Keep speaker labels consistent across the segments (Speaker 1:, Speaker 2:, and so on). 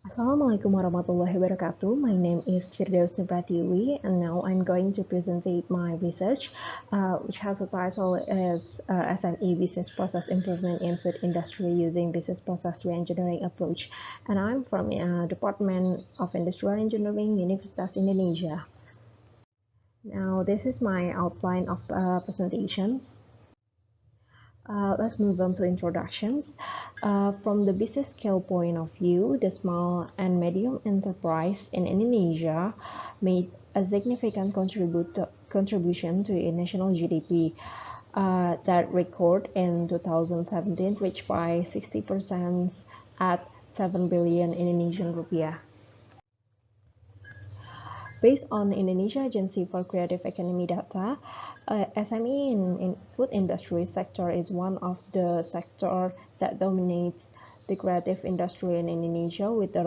Speaker 1: Assalamualaikum warahmatullahi wabarakatuh. My name is Pratiwi, and now I'm going to present my research, which has a title as SME Business Process Improvement in Food Industry using Business Process Reengineering Approach. And I'm from Department of Industrial Engineering, Universitas Indonesia. Now, this is my outline of presentations. Let's move on to introductions. From the business scale point of view, the small and medium enterprise in Indonesia made a significant contribution to the national GDP. That record in 2017 reached by 60% at 7 billion Indonesian rupiah. Based on Indonesia Agency for Creative Economy data, SME in food industry sector is one of the sector that dominates the creative industry in Indonesia with the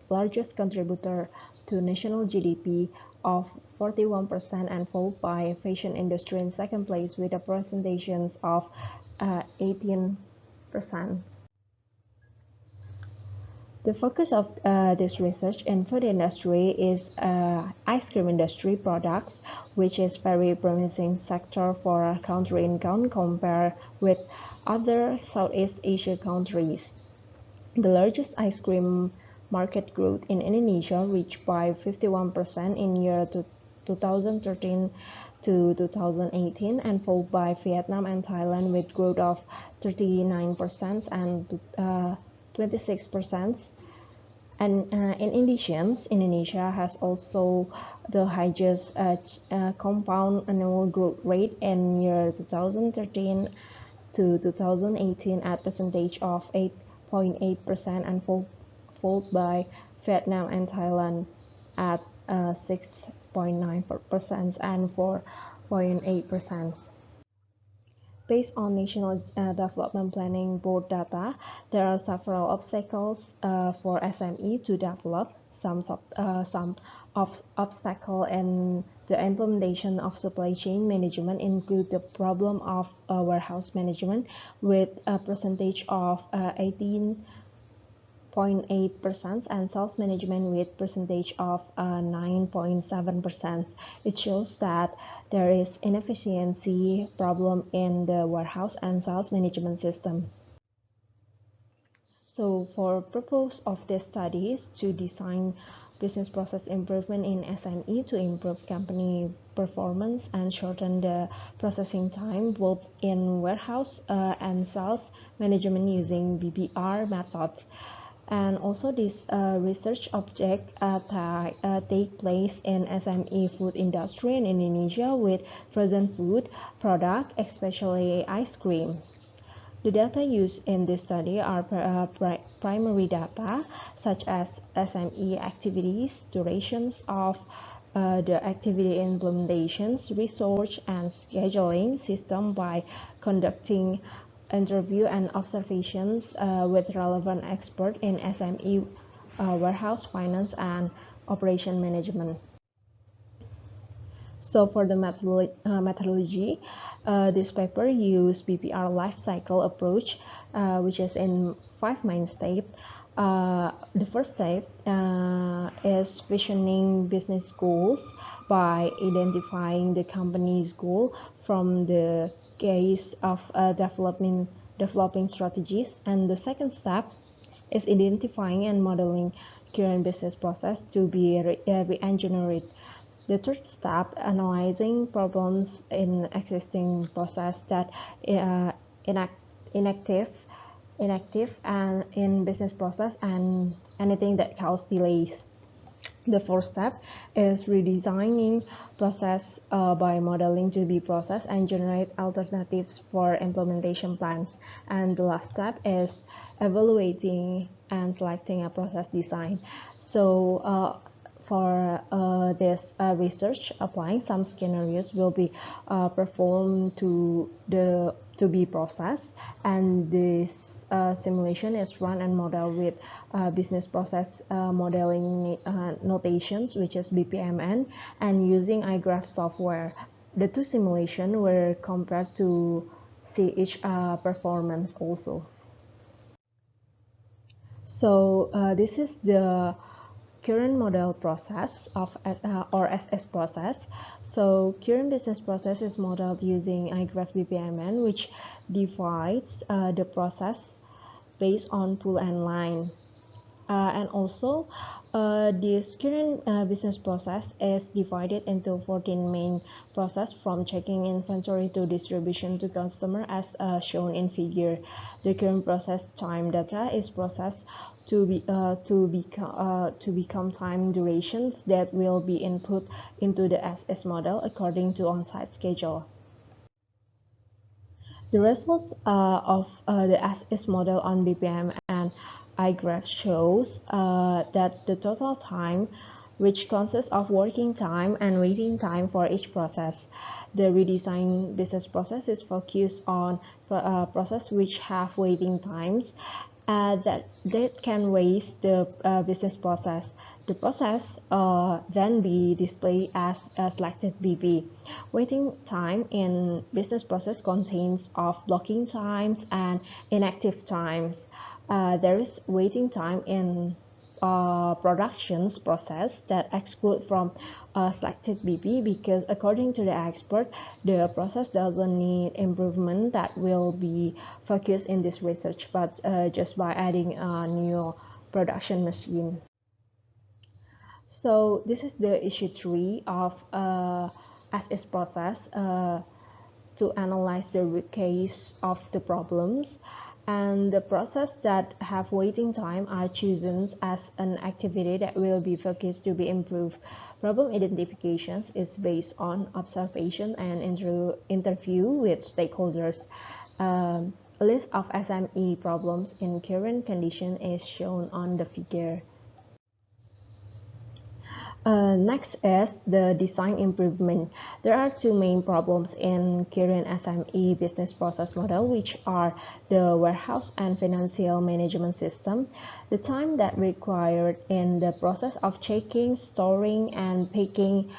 Speaker 1: largest contributor to national GDP of 41% and followed by fashion industry in second place with a percentages of 18%. The focus of this research in food industry is ice cream industry products, which is very promising sector for a country income compared with other Southeast Asia countries. The largest ice cream market growth in Indonesia reached by 51% in year 2013 to 2018 and followed by Vietnam and Thailand with growth of 39% and 26%. And in addition, Indonesia has also the highest compound annual growth rate in year 2013 to 2018 at percentage of 8.8% and followed by Vietnam and Thailand at 6.9% and 4.8%. Based on National Development Planning Board data, there are several obstacles for SME to develop. Some obstacles in the implementation of supply chain management include the problem of warehouse management with a percentage of 18.8% and sales management with percentage of 9.7%. It shows that there is inefficiency problem in the warehouse and sales management system. So for purpose of this study is to design business process improvement in SME to improve company performance and shorten the processing time both in warehouse and sales management using BPR method. And also this research object take place in SME food industry in Indonesia with frozen food product, especially ice cream. The data used in this study are primary data such as SME activities, durations of the activity implementations, research and scheduling system by conducting interview and observations with relevant experts in SME warehouse finance and operation management. So for the methodology, this paper used BPR life cycle approach, which is in 5 main steps. The first step is visioning business goals by identifying the company's goal from the case of developing strategies. And the second step is identifying and modeling current business process to be re-engineered. The third step, analyzing problems in existing process that inactive and in business process and anything that cause delays. The fourth step is redesigning process by modeling to be process and generate alternatives for implementation plans. And the last step is evaluating and selecting a process design. So for this research, applying some scenarios will be performed to be processed, and this simulation is run and modeled with business process modeling notations, which is BPMN, and using iGraph software. The two simulations were compared to see each performance also. So this is the current model process of or SS process. So current business process is modeled using iGraph BPMN, which divides the process based on pool and line. And also, this current business process is divided into 14 main process from checking inventory to distribution to customer as shown in figure. The current process time data is processed to become time durations that will be input into the SS model according to on-site schedule. The result of the SS model on BPM and iGraph shows that the total time, which consists of working time and waiting time for each process. The redesigned business process is focused on process which have waiting times that can waste the business process. The process then be displayed as a selected BP. Waiting time in business process contains of blocking times and inactive times. There is waiting time in productions process that exclude from selected BP because according to the expert, the process doesn't need improvement that will be focused in this research, but just by adding a new production machine. So this is the issue 3 of SS process to analyze the root cause of the problems. And the process that have waiting time are chosen as an activity that will be focused to be improved. Problem identifications is based on observation and interview with stakeholders. A list of SME problems in current condition is shown on the figure. Next is the design improvement. There are two main problems in current SME business process model, which are the warehouse and financial management system. The time that required in the process of checking, storing, and packing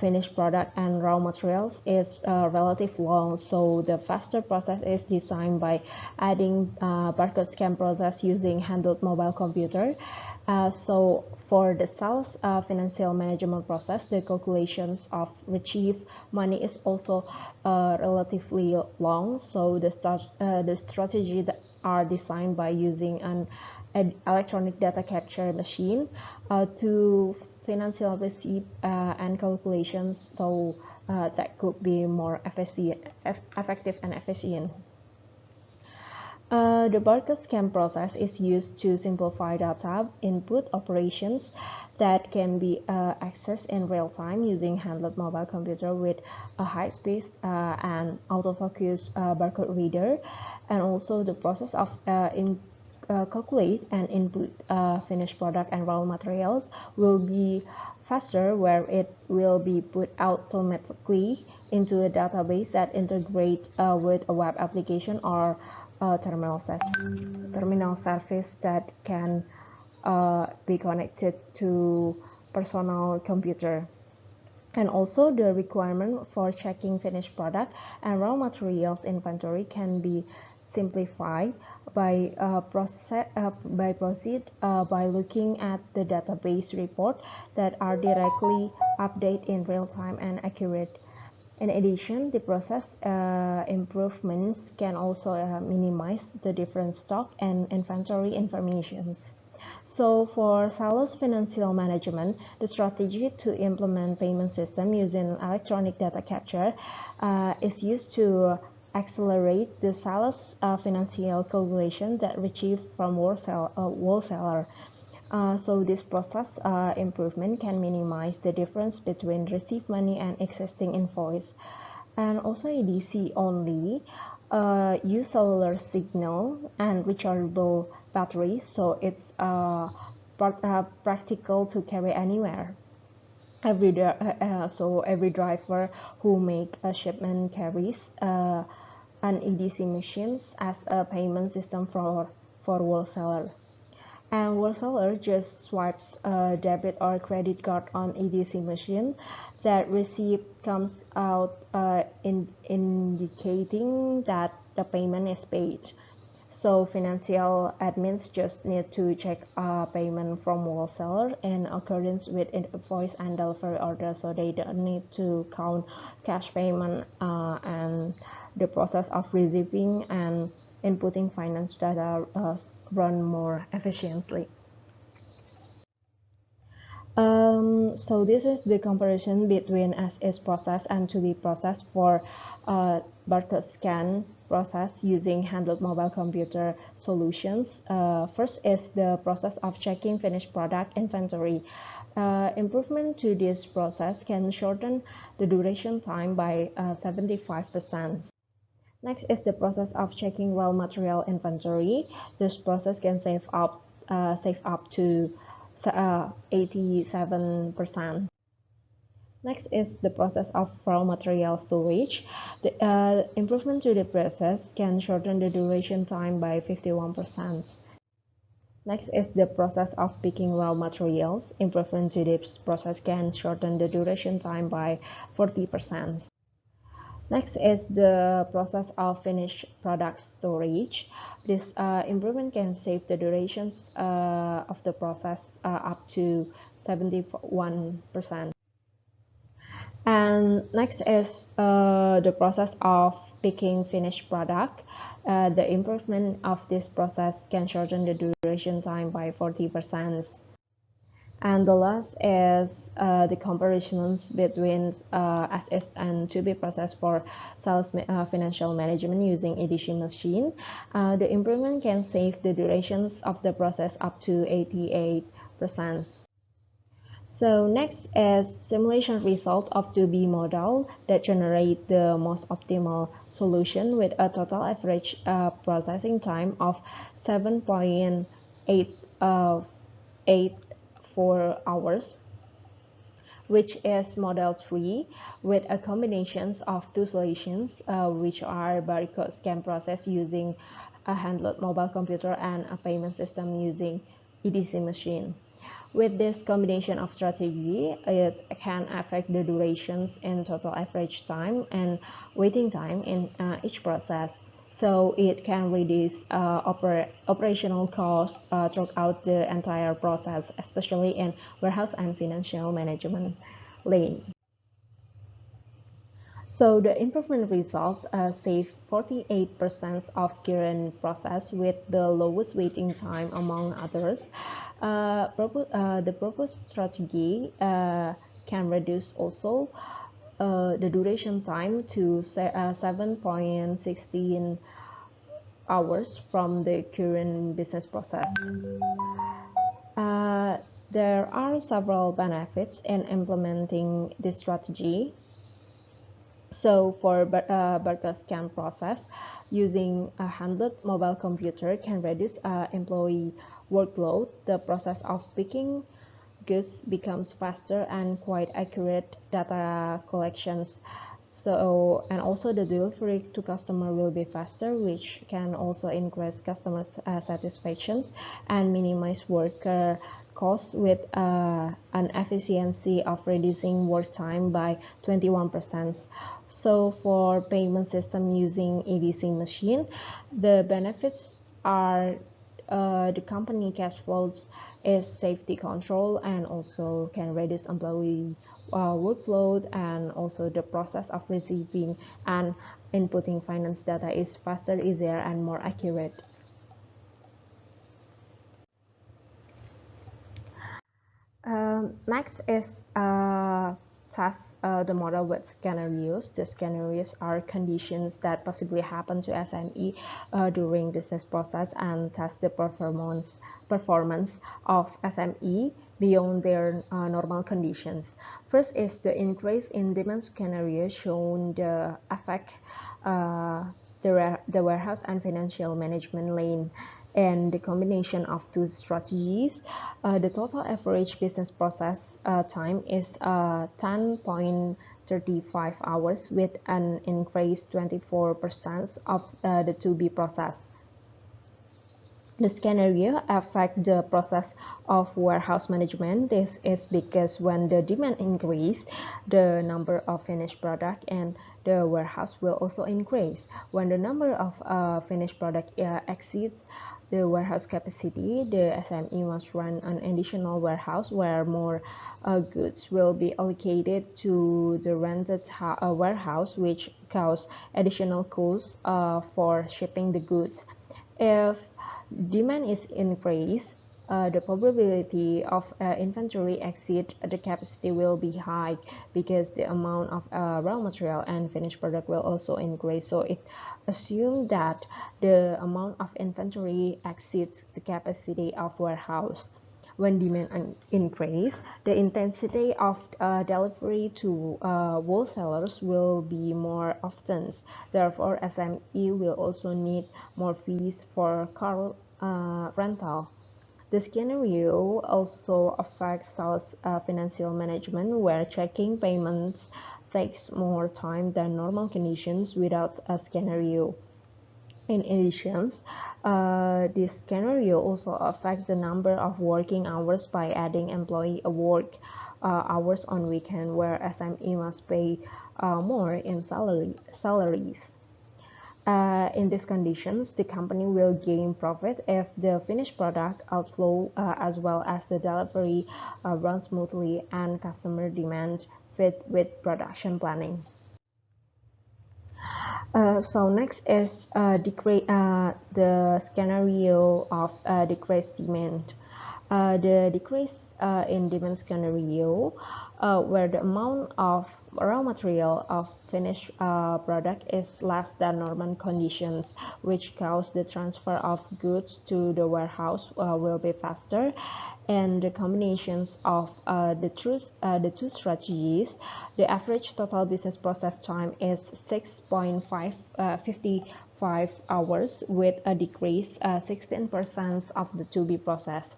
Speaker 1: finished product and raw materials is relatively long, so the faster process is designed by adding barcode scan process using handled mobile computer. So for the sales financial management process, the calculations of received money is also relatively long. So the strategy that are designed by using an electronic data capture machine to financial receipt and calculations. So that could be more effective and efficient. The barcode scan process is used to simplify data input operations that can be accessed in real time using handled mobile computer with a high speed and autofocus barcode reader, and also the process of calculate and input finished product and raw materials will be faster, where it will be put automatically into a database that integrate with a web application or terminal service that can be connected to personal computer. And also the requirement for checking finished product and raw materials inventory can be simplified by by looking at the database report that are directly updated in real time and accurate. In addition, the process improvements can also minimize the different stock and inventory informations. So for sales financial management, the strategy to implement payment system using electronic data capture is used to accelerate the sales financial calculation that received from wholesaler. So this process improvement can minimize the difference between received money and existing invoice. And also EDC only use cellular signal and rechargeable batteries, so it's practical to carry anywhere. So every driver who make a shipment carries an EDC machines as a payment system for wholesaler. And wholesaler just swipes a debit or credit card on EDC machine. That receipt comes out indicating that the payment is paid. So financial admins just need to check payment from wholesaler in accordance with invoice and delivery order, so they don't need to count cash payment and the process of receiving and inputting finance data run more efficiently. So this is the comparison between as-is process and to-be process for barcode scan process using handled mobile computer solutions. First is the process of checking finished product inventory. Improvement to this process can shorten the duration time by 75%. Next is the process of checking raw material inventory. This process can save up to 87%. Next is the process of raw material storage. The improvement to the process can shorten the duration time by 51%. Next is the process of picking raw materials. Improvement to this process can shorten the duration time by 40%. Next is the process of finished product storage. This improvement can save the durations of the process up to 71%. And next is the process of picking finished product. The improvement of this process can shorten the duration time by 40%. And the last is the comparisons between as-is and to-be process for sales financial management using EDC machine. The improvement can save the durations of the process up to 88%. So next is simulation result of to-be model that generate the most optimal solution with a total average processing time of 7.84 hours, which is model 3 with a combinations of two solutions, which are barcode scan process using a handled mobile computer and a payment system using EDC machine. With this combination of strategy, it can affect the durations in total average time and waiting time in each process. So it can reduce operational costs throughout the entire process, especially in warehouse and financial management lane. So the improvement results save 48% of current process with the lowest waiting time among others. The proposed strategy can reduce also the duration time to 7.16 hours from the current business process. There are several benefits in implementing this strategy. So for barcode scan process, using a handled mobile computer can reduce employee workload. The process of picking goods becomes faster and quite accurate data collections. So, and also the delivery to customer will be faster, which can also increase customer satisfactions and minimize worker costs with an efficiency of reducing work time by 21%. So for payment system using EDC machine, the benefits are the company cash flows is safety control and also can reduce employee workload, and also the process of receiving and inputting finance data is faster, easier, and more accurate. Next is test the model with scenarios. The scenarios are conditions that possibly happen to SME during business process and test the performance of SME beyond their normal conditions. First is the increase in demand scenario shown the affect the warehouse and financial management lane. And the combination of two strategies, the total average business process time is 10.35 hours with an increase 24% of the to-be process. The scenario affect the process of warehouse management. This is because when the demand increase, the number of finished product and the warehouse will also increase. When the number of finished product exceeds the warehouse capacity, the SME must run an additional warehouse where more goods will be allocated to the rented warehouse, which cause additional costs for shipping the goods. If demand is increased, the probability of inventory exceed the capacity will be high because the amount of raw material and finished product will also increase. So it assumes that the amount of inventory exceeds the capacity of warehouse. When demand increase, the intensity of delivery to wholesalers will be more often. Therefore, SME will also need more fees for car rental. The scenario also affects sales financial management, where checking payments takes more time than normal conditions without a scenario. In addition, this scenario also affects the number of working hours by adding employee work hours on weekend, where SME must pay more in salaries. In these conditions, the company will gain profit if the finished product outflow as well as the delivery run smoothly and customer demand fit with production planning. So next is the scenario of decreased demand. The decrease in demand scenario, where the amount of raw material of finished product is less than normal conditions, which cause the transfer of goods to the warehouse will be faster. And the combinations of the two strategies, the average total business process time is 6.55 hours, with a decrease 16% of the to be processed.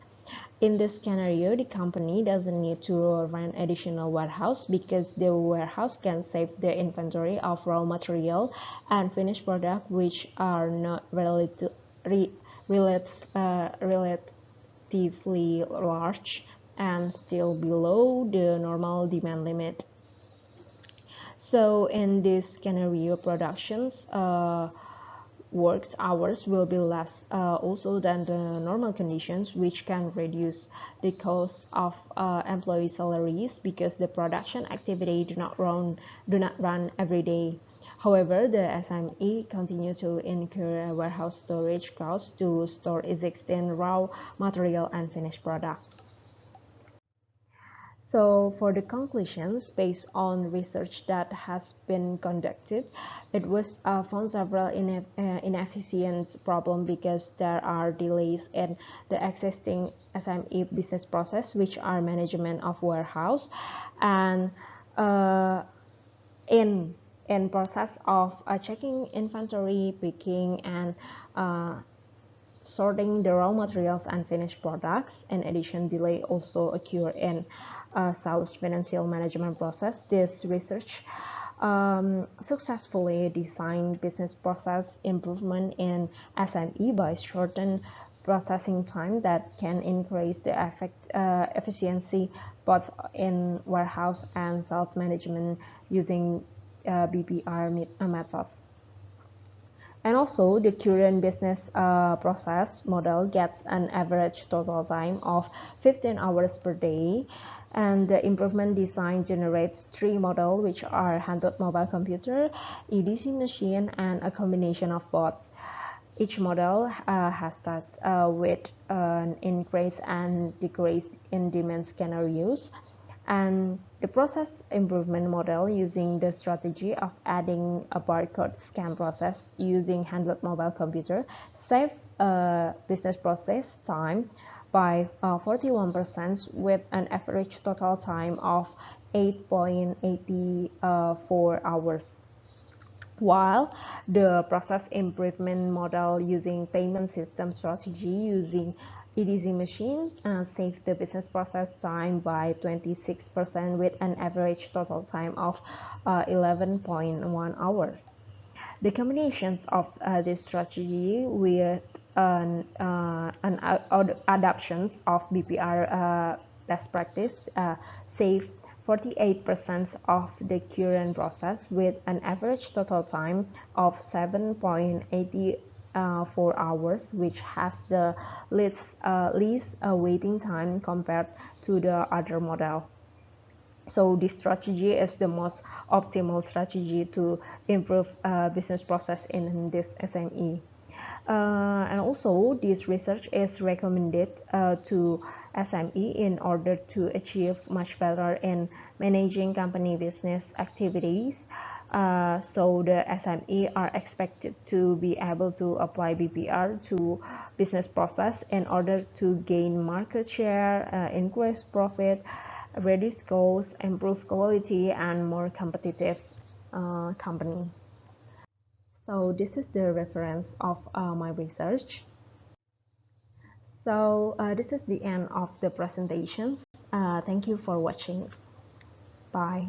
Speaker 1: In this scenario, the company doesn't need to rent additional warehouse because the warehouse can save the inventory of raw material and finished product, which are not relatively large and still below the normal demand limit. So in this scenario, productions work hours will be less also than the normal conditions, which can reduce the cost of employee salaries because the production activity do not run every day. However, the SME continue to incur warehouse storage costs to store existing raw material and finished product. So for the conclusions, based on research that has been conducted, it was found several inefficient problems because there are delays in the existing SME business process, which are management of warehouse, and in process of checking inventory, picking, and sorting the raw materials and finished products. In addition, delay also occur in sales financial management process. This research successfully designed business process improvement in SME by shorten processing time that can increase the efficiency both in warehouse and sales management using BPR methods. And also, the current business process model gets an average total time of 15 hours per day. And the improvement design generates three models, which are handheld mobile computer, EDC machine, and a combination of both. Each model has tasks with an increase and decrease in demand scenarios. And the process improvement model using the strategy of adding a barcode scan process using handheld mobile computer save business process time by 41% with an average total time of 8.84 hours. While the process improvement model using payment system strategy using EDC machine saved the business process time by 26% with an average total time of 11.1 hours. The combinations of this strategy with adoptions of BPR best practice save 48% of the current process with an average total time of 7.84 hours, which has the least waiting time compared to the other model. So this strategy is the most optimal strategy to improve business process in this SME. And also, this research is recommended to SME in order to achieve much better in managing company business activities. So the SME are expected to be able to apply BPR to business process in order to gain market share, increase profit, reduce costs, improve quality, and more competitive company. So this is the reference of my research. So this is the end of the presentations. Thank you for watching. Bye.